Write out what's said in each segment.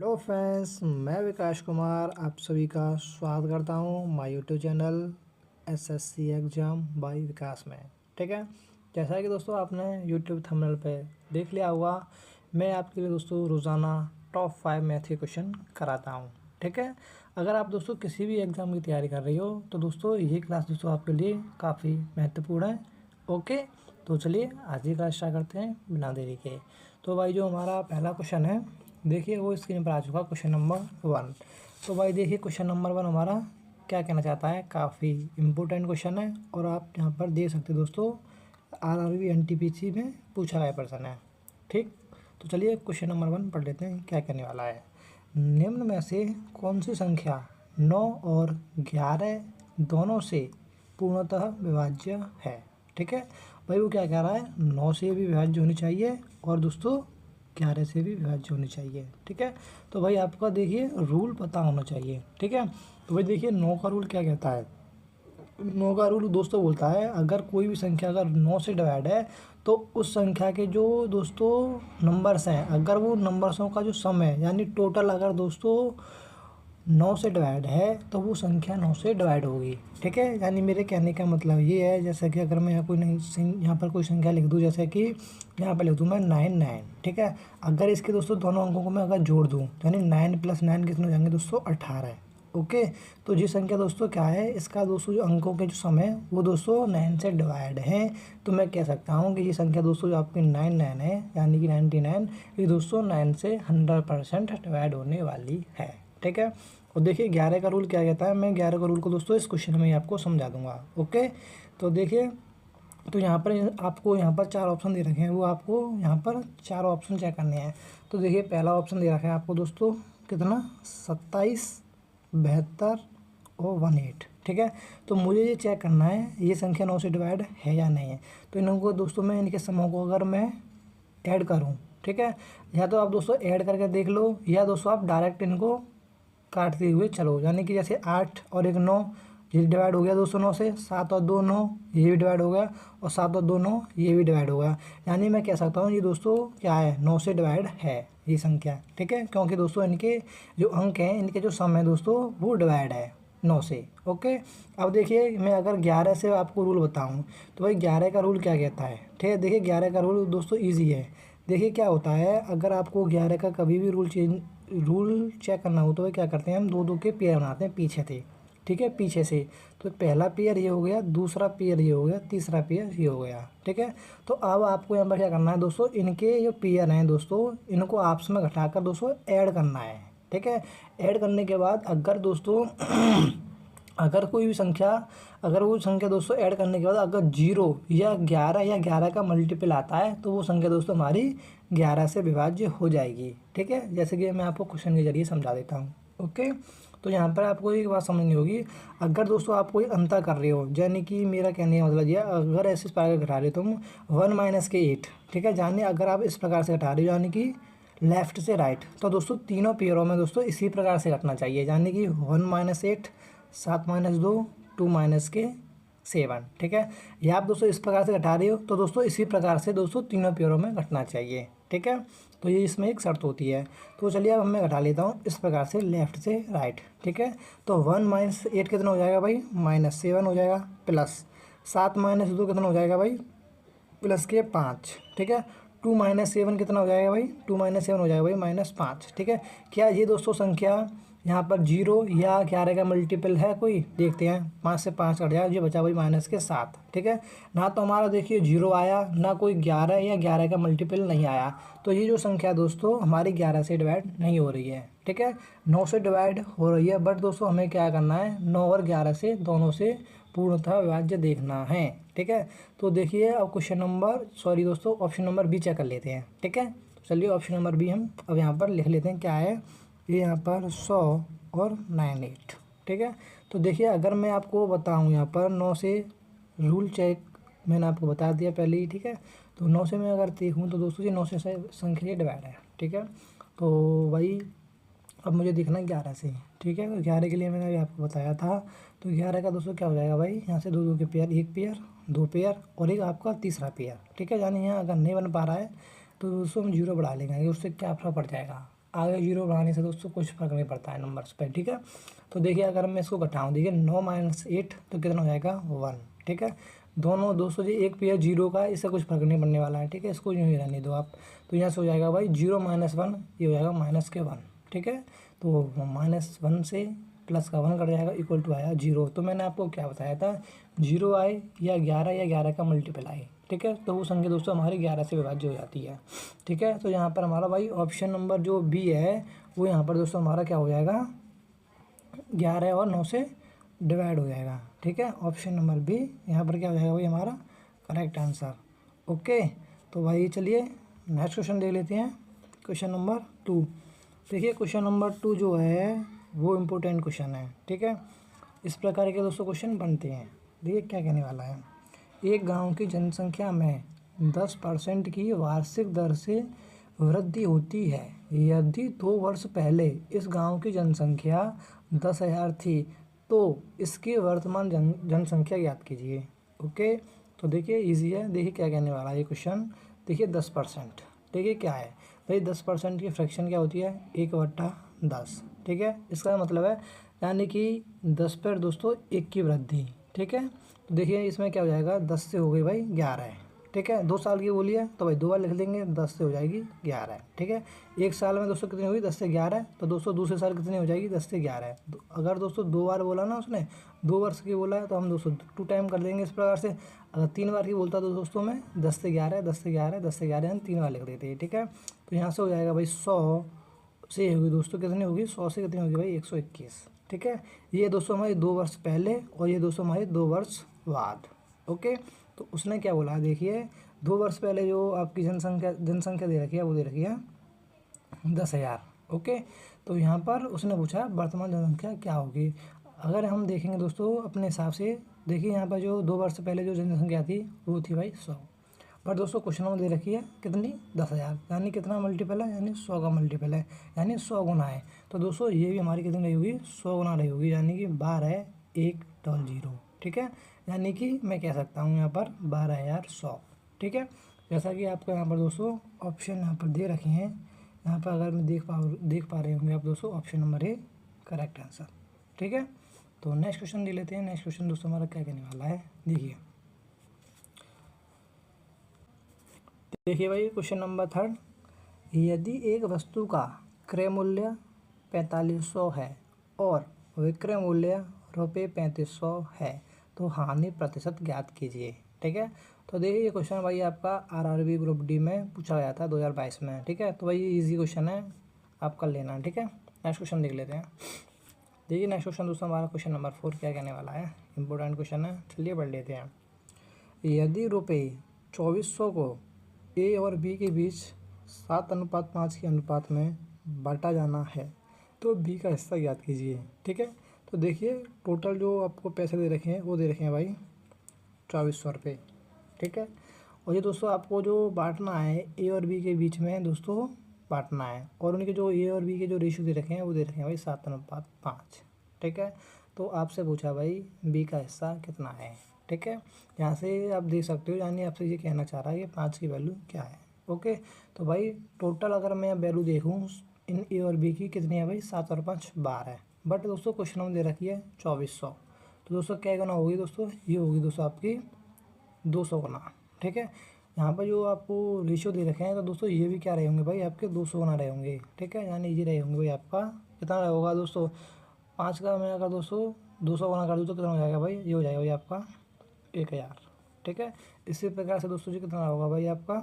Hello friends, मैं विकास कुमार आप सभी का स्वागत करता हूं my YouTube channel SSC exam by Vikas में। ठीक है, जैसा कि दोस्तों आपने यूट्यूब थंबनेल पे देख लिया होगा, मैं आपके लिए दोस्तों रोज़ाना टॉप 5 मैथ के क्वेश्चन कराता हूं। ठीक है, अगर आप दोस्तों किसी भी एग्ज़ाम की तैयारी कर रही हो तो दोस्तों ये क्लास दोस्तों आपके लिए काफ़ी महत्वपूर्ण है। ओके, तो चलिए आज ही क्लास स्टार्ट करते हैं बिना देरी के। तो भाई जो हमारा पहला क्वेश्चन है देखिए वो स्क्रीन पर आ चुका, क्वेश्चन नंबर 1। तो भाई देखिए क्वेश्चन नंबर 1 हमारा क्या कहना चाहता है, काफ़ी इम्पोर्टेंट क्वेश्चन है और आप यहाँ पर देख सकते हो दोस्तों आरआरबी एनटीपीसी में पूछा गया प्रश्न है। ठीक, तो चलिए क्वेश्चन नंबर 1 पढ़ लेते हैं क्या कहने वाला है। निम्न में से कौन सी संख्या 9 और 11 दोनों से पूर्णतः विभाज्य है। ठीक है भाई, वो क्या कह रहा है, 9 से भी विभाज्य होनी चाहिए और दोस्तों 11 से भी विभाज्य होनी चाहिए। ठीक है, तो भाई आपका देखिए रूल पता होना चाहिए। ठीक है, तो भाई देखिए 9 का रूल क्या कहता है। 9 का रूल दोस्तों बोलता है अगर कोई भी संख्या अगर 9 से डिवाइड है तो उस संख्या के जो दोस्तों नंबर्स हैं, अगर वो नंबर्सों का जो सम है यानी टोटल अगर दोस्तों 9 से डिवाइड है तो वो संख्या 9 से डिवाइड होगी। ठीक है, यानी मेरे कहने का मतलब ये है, जैसे कि अगर मैं यहाँ कोई यहाँ पर कोई संख्या लिख दूँ, जैसे कि यहाँ पर लिख दूँ मैं 9। ठीक है, अगर इसके दोस्तों दोनों अंकों को मैं अगर जोड़ दूँ यानी 9 + 9 कितने हो जाएंगे दोस्तों 18। ओके, तो ये संख्या दोस्तों क्या है, इसका दोस्तों जो अंकों के जो सम है वो दोस्तों 9 से डिवाइड है। तो मैं कह सकता हूँ कि ये संख्या दोस्तों जो आपकी 9 है यानी कि 99, ये दोस्तों 9 से 100% डिवाइड होने वाली है। ठीक है, और देखिए 11 का रूल क्या कहता है, मैं 11 का रूल को दोस्तों इस क्वेश्चन में आपको समझा दूंगा। ओके, तो देखिए तो यहाँ पर आपको यहाँ पर 4 ऑप्शन दे रखे हैं, वो आपको यहाँ पर 4 ऑप्शन चेक करने हैं। तो देखिए पहला ऑप्शन दे रखा है आपको दोस्तों कितना, 27, 72 और 18। ठीक है, तो मुझे ये चेक करना है ये संख्या 9 से डिवाइड है या नहीं है। तो इनको दोस्तों मैं इनके समूह को अगर मैं ऐड करूँ, ठीक है, या तो आप दोस्तों ऐड करके देख लो या दोस्तों आप डायरेक्ट इनको काटते हुए चलो, यानी कि जैसे 8 और 1 9, ये डिवाइड हो गया दोस्तों 9 से, 7 और 2 9, ये भी डिवाइड हो गया, और 7 और 2 9, ये भी डिवाइड हो गया। यानी मैं कह सकता हूँ ये दोस्तों क्या है, 9 से डिवाइड है ये संख्या। ठीक है, क्योंकि दोस्तों इनके जो अंक हैं, इनके जो सम है दोस्तों वो डिवाइड है 9 से। ओके, अब देखिए मैं अगर 11 से आपको रूल बताऊँ तो भाई 11 का रूल क्या कहता है। ठीक है, देखिए 11 का रूल दोस्तों ईजी है। देखिए क्या होता है, अगर आपको 11 का कभी भी रूल चेक करना हो तो वह क्या करते हैं, हम 2 2 के पेयर बनाते हैं पीछे थे। ठीक है, पीछे से, तो पहला पेयर ये हो गया, दूसरा पेयर ये हो गया, तीसरा पेयर ये हो गया। ठीक है, तो अब आपको यहाँ पर क्या करना है दोस्तों, इनके जो पेयर हैं दोस्तों इनको आपस में घटाकर दोस्तों ऐड करना है। ठीक है, ऐड करने के बाद अगर दोस्तों अगर कोई भी संख्या, अगर वो संख्या दोस्तों ऐड करने के बाद अगर 0 या 11 का मल्टीपल आता है तो वो संख्या दोस्तों हमारी 11 से विभाज्य हो जाएगी। ठीक है, जैसे कि मैं आपको क्वेश्चन के जरिए समझा देता हूँ। ओके, तो यहाँ पर आपको एक बात समझनी होगी, अगर दोस्तों आप कोई अंतर कर रहे हो, यानी कि मेरा कहने का मतलब ये, अगर ऐसे इस प्रकार घटा रहे हो तुम 1 - के 8। ठीक है, जानिए अगर आप इस प्रकार से घटा रहे हो यानी कि लेफ्ट से राइट, तो दोस्तों तीनों पेयरों में दोस्तों इसी प्रकार से घटना चाहिए, यानी कि 1 - 8, 7 - 2, 2 - के 7। ठीक है, या आप दोस्तों इस प्रकार से घटा रहे हो तो दोस्तों इसी प्रकार से दोस्तों तीनों पेयरों में घटना चाहिए। ठीक है, तो ये इसमें एक शर्त होती है। तो चलिए अब मैं घटा लेता हूँ इस प्रकार से लेफ्ट से राइट। ठीक है, तो 1 - 8 कितना हो जाएगा भाई, -7 हो जाएगा, प्लस 7 - 2 कितना हो जाएगा भाई, प्लस के 5। ठीक है, 2 - 7 कितना हो जाएगा भाई, 2 - 7 हो जाएगा भाई -5। ठीक है, क्या ये दोस्तों संख्या यहाँ पर 0 या 11 का मल्टीपल है कोई, देखते हैं, 5 से 5 कट जाएगा, ये बचा भाई -7। ठीक है, ना तो हमारा देखिए 0 आया, ना कोई 11 या 11 का मल्टीपल नहीं आया, तो ये जो संख्या दोस्तों हमारी 11 से डिवाइड नहीं हो रही है। ठीक है, 9 से डिवाइड हो रही है, बट दोस्तों हमें क्या करना है, 9 और 11 से दोनों से पूर्णतः विभाज्य देखना है। ठीक है, तो देखिए अब दोस्तों ऑप्शन नंबर बी चेक कर लेते हैं। ठीक है, चलिए ऑप्शन नंबर बी हम अब यहाँ पर लिख लेते हैं, क्या है ये यहाँ पर 100 और 98। ठीक है, तो देखिए अगर मैं आपको बताऊँ यहाँ पर 9 से रूल चेक मैंने आपको बता दिया पहले ही। ठीक है, तो 9 से मैं अगर देखूँ तो दोस्तों ये 9 से संख्या डिवाइड है। ठीक है, तो भाई अब मुझे देखना है 11 से। ठीक है, तो 11 के लिए मैंने अभी आपको बताया था, तो 11 का दोस्तों क्या हो जाएगा भाई, यहाँ से 2 2 के पेयर, 1 पेयर, 2 पेयर और एक आपका तीसरा पेयर। ठीक है, यानी यहाँ अगर नहीं बन पा रहा है तो दोस्तों हम 0 बढ़ा लेंगे, उससे क्या फर्क पड़ जाएगा, आगे जीरो बढ़ाने से दोस्तों कुछ फर्क नहीं पड़ता है नंबर्स पे, ठीक है। तो देखिए अगर मैं इसको घटाऊँ, देखिए 9 - 8 तो कितना हो जाएगा 1, ठीक है। दोनों दोस्तों जी एक पे है जीरो का, इससे कुछ फर्क नहीं पड़ने वाला है, ठीक है। इसको यूँ ही रहने दो आप। तो यहाँ से हो जाएगा भाई 0 - 1, ये हो जाएगा -1, ठीक है। तो -1 से प्लस का 1 कट जाएगा, इक्वल टू आया 0। तो मैंने आपको क्या बताया था, 0 आए या 11 का मल्टीपल आए, ठीक है, तो वो संख्या दोस्तों हमारी 11 से विभाज्य हो जाती है, ठीक है। तो यहाँ पर हमारा भाई ऑप्शन नंबर जो बी है वो यहाँ पर दोस्तों हमारा क्या हो जाएगा, 11 और 9 से डिवाइड हो जाएगा, ठीक है। ऑप्शन नंबर बी यहाँ पर क्या हो जाएगा भाई हमारा करेक्ट आंसर। ओके, तो भाई चलिए नेक्स्ट क्वेश्चन देख लेते हैं, क्वेश्चन नंबर 2। देखिए क्वेश्चन नंबर 2 जो है वो इम्पोर्टेंट क्वेश्चन है, ठीक है। इस प्रकार के दोस्तों क्वेश्चन बनते हैं। देखिए क्या कहने वाला है, एक गांव की जनसंख्या में 10% की वार्षिक दर से वृद्धि होती है। यदि 2 वर्ष पहले इस गांव की जनसंख्या 10,000 थी तो इसकी वर्तमान जनसंख्या ज्ञात कीजिए। ओके, तो देखिए इजी है। देखिए क्या कहने वाला है ये क्वेश्चन, देखिए 10%, देखिए क्या है भाई 10% की फ्रैक्शन क्या होती है 1/10, ठीक है। इसका मतलब है यानी कि 10 पर दोस्तों 1 की वृद्धि, ठीक है। तो देखिए इसमें क्या हो जाएगा 10 से हो गई भाई 11, ठीक है। 2 साल की बोली है तो भाई 2 बार लिख देंगे, 10 से हो जाएगी 11, ठीक है। एक साल में दोस्तों कितनी होगी 10 से 11, तो दोस्तों दूसरे साल कितनी हो जाएगी 10 से 11। अगर दोस्तों 2 बार बोला ना उसने, 2 वर्ष की बोला है तो हम दोस्तों 2 टाइम कर देंगे इस प्रकार से। अगर 3 बार की बोलता तो दोस्तों में 10 से 11 10 से 11 10 से 11 हम 3 बार लिख देते हैं, ठीक है। तो यहाँ से हो जाएगा भाई 100 से होगी दोस्तों कितनी होगी, 100 से कितनी होगी भाई 121, ठीक है। ये दोस्तों हमारे 2 वर्ष पहले और ये दोस्तों हमारे 2 वर्ष बाद। ओके, तो उसने क्या बोला देखिए 2 वर्ष पहले जो आपकी जनसंख्या दे रखी है वो दे रखी है 10,000। ओके, तो यहाँ पर उसने पूछा वर्तमान जनसंख्या क्या होगी। अगर हम देखेंगे दोस्तों अपने हिसाब से, देखिए यहाँ पर जो 2 वर्ष पहले जो जनसंख्या थी वो थी भाई 100, पर दोस्तों क्वेश्चन में दे रखी है कितनी 10,000, यानी कितना मल्टीपल है, यानी 100 का मल्टीपल है, यानी 100 गुना है। तो दोस्तों ये भी हमारी कितनी रही होगी 100 गुना रही होगी, यानी कि 12,100, ठीक है। यानी कि मैं कह सकता हूँ यहाँ पर 12,100, ठीक है। जैसा कि आपको यहाँ पर दोस्तों ऑप्शन यहाँ पर दे रखे हैं, यहाँ पर अगर मैं देख पा रहे होंगे आप दोस्तों, option number A correct answer, ठीक है। तो नेक्स्ट क्वेश्चन ले लेते हैं। नेक्स्ट क्वेश्चन दोस्तों हमारा क्या कहने वाला है, देखिए भाई क्वेश्चन नंबर 3। यदि एक वस्तु का क्रय मूल्य 4500 है और विक्रय मूल्य ₹3500 है तो हानि प्रतिशत ज्ञात कीजिए, ठीक है। तो देखिए ये क्वेश्चन भाई आपका आरआरबी ग्रुप डी में पूछा गया था 2022 में, ठीक है। तो भाई ये ईजी क्वेश्चन है, आप कर लेना, ठीक है। नेक्स्ट क्वेश्चन देख लेते हैं। देखिए नेक्स्ट क्वेश्चन दोस्तों हमारा क्वेश्चन नंबर 4 क्या कहने वाला है, इंपॉर्टेंट क्वेश्चन है, चलिए पढ़ लेते हैं। यदि ₹2400 को ए और बी के बीच 7:5 के अनुपात में बांटा जाना है तो बी का हिस्सा ज्ञात कीजिए, ठीक है। तो देखिए टोटल जो आपको पैसे दे रखे हैं वो दे रखे हैं भाई 2400 रुपये, ठीक है। और ये दोस्तों आपको जो बांटना है ए और बी के बीच में दोस्तों बांटना है, और उनके जो ए और बी के जो रेशियो दे रखे हैं वो दे रखे हैं भाई 7:5, ठीक है। तो आपसे पूछा भाई बी का हिस्सा कितना है, ठीक है। यहाँ से आप देख सकते हो, यानी आपसे ये कहना चाह रहा है कि 5 की वैल्यू क्या है। ओके, तो भाई टोटल अगर मैं वैल्यू देखूँ इन ए और बी की कितनी है भाई 7 और 5 12, बट दोस्तों क्वेश्चन में दे रखी है 2400। तो दोस्तों क्या गुना होगी दोस्तों, ये होगी दोस्तों आपकी 200 गुना, ठीक है। यहाँ पर जो आपको रेशियो दे रखे हैं तो दोस्तों ये भी क्या रहे होंगे भाई आपके 200 गुना रहे होंगे, ठीक है। यानी ये रहे होंगे भाई आपका कितना होगा दोस्तों, 5 का मैं अगर दोस्तों 200 गुना कर दूँ तो कितना हो जाएगा भाई, ये हो जाएगा भाई आपका 1000, ठीक है। इसी प्रकार से दोस्तों जी कितना होगा भाई आपका,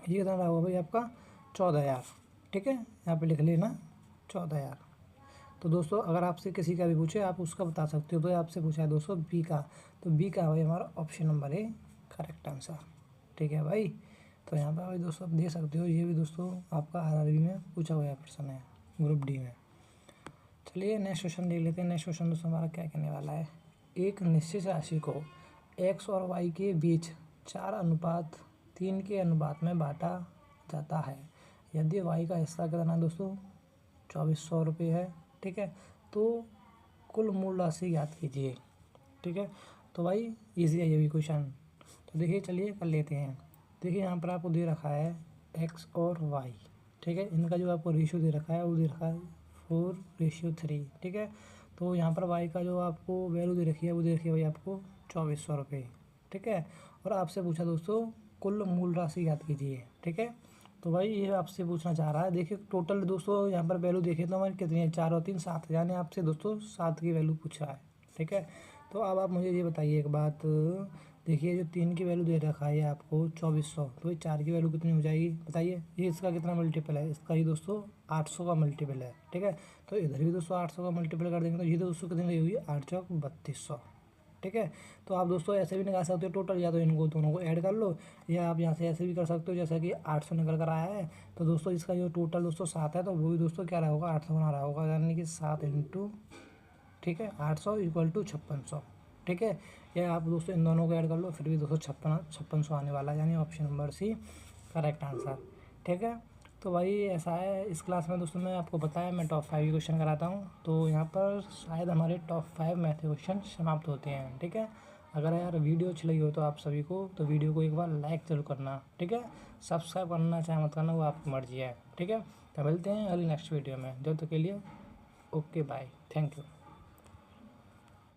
ये कितना होगा भाई आपका 14,000, ठीक है। यहाँ पे लिख लेना 14,000। तो दोस्तों अगर आपसे किसी का भी पूछे आप उसका बता सकते हो। तो आपसे पूछा है दोस्तों बी का, तो बी का भाई हमारा option number A correct answer, ठीक है भाई। तो यहाँ पर भाई दोस्तों आप देख सकते हो, ये भी दोस्तों आपका आरआरबी में पूछा हुआ प्रश्न है ग्रुप डी में। चलिए नेक्स्ट क्वेश्चन देख लेते हैं। नेक्स्ट क्वेश्चन दोस्तों हमारा क्या कहने वाला है, एक निश्चित राशि को एक्स और वाई के बीच 4:3 के अनुपात में बांटा जाता है। यदि वाई का हिस्सा कितना है दोस्तों 2400 रुपये है, ठीक है। तो कुल मूल राशि ज्ञात कीजिए, ठीक है। तो भाई इजी है ये भी क्वेश्चन। तो देखिए चलिए कर लेते हैं। देखिए यहाँ पर आपको दे रखा है एक्स और वाई, ठीक है। इनका जो आपको रेशियो दे रखा है वो दे रखा है 4:3, ठीक है। तो यहाँ पर वाई का जो आपको वैल्यू दे रखी है वो दे रखी है भाई आपको 2400 रुपये, ठीक है। और आपसे पूछा दोस्तों कुल मूल राशि ज्ञात कीजिए, ठीक है। तो भाई ये आपसे पूछना चाह रहा है, देखिए टोटल दोस्तों यहाँ पर वैल्यू देखिए तो हमारी कितनी है, 4 और 3 7, यानी आपसे दोस्तों 7 की वैल्यू पूछ रहा है, ठीक है। तो अब आप मुझे ये बताइए एक बात, देखिए जो 3 की वैल्यू दे रखा है आपको 2400, तो भाई 4 की वैल्यू कितनी हो जाएगी बताइए। ये इसका कितना मल्टीपल है, इसका ही दोस्तों 800 का मल्टीपल है, ठीक है। तो इधर भी दोस्तों 800 का मल्टीपल कर देंगे तो ये दोस्तों कितनी रही हुई 8 चौक 3200, ठीक है। तो आप दोस्तों ऐसे भी निकाल सकते हो टोटल, या तो इनको दोनों को ऐड कर लो, या आप यहाँ से ऐसे भी कर सकते हो जैसा कि 800 निकल कर आया है। तो दोस्तों इसका जो टोटल दोस्तों 7 है तो वो भी दोस्तों क्या रहा होगा 800 बना रहा होगा, यानी कि 7 इंटू, ठीक है, 800 इक्वल टू 5600, ठीक है। या आप दोस्तों इन दोनों को ऐड कर लो फिर भी दोस्तों 5600 आने वाला है, यानी option number C correct answer, ठीक है। तो भाई ऐसा है, इस क्लास में दोस्तों मैं आपको बताया मैं टॉप 5 क्वेश्चन कराता हूँ, तो यहाँ पर शायद हमारे टॉप 5 मैथ क्वेश्चन समाप्त होते हैं, ठीक है। अगर यार वीडियो अच्छी लगी हो तो आप सभी को तो वीडियो को एक बार लाइक जरूर करना, ठीक है। सब्सक्राइब करना चाहे मत करना वो आपकी मर्जी है, ठीक है। तो मिलते हैं अगली नेक्स्ट वीडियो में, जब तक के लिए ओके बाय, थैंक यू।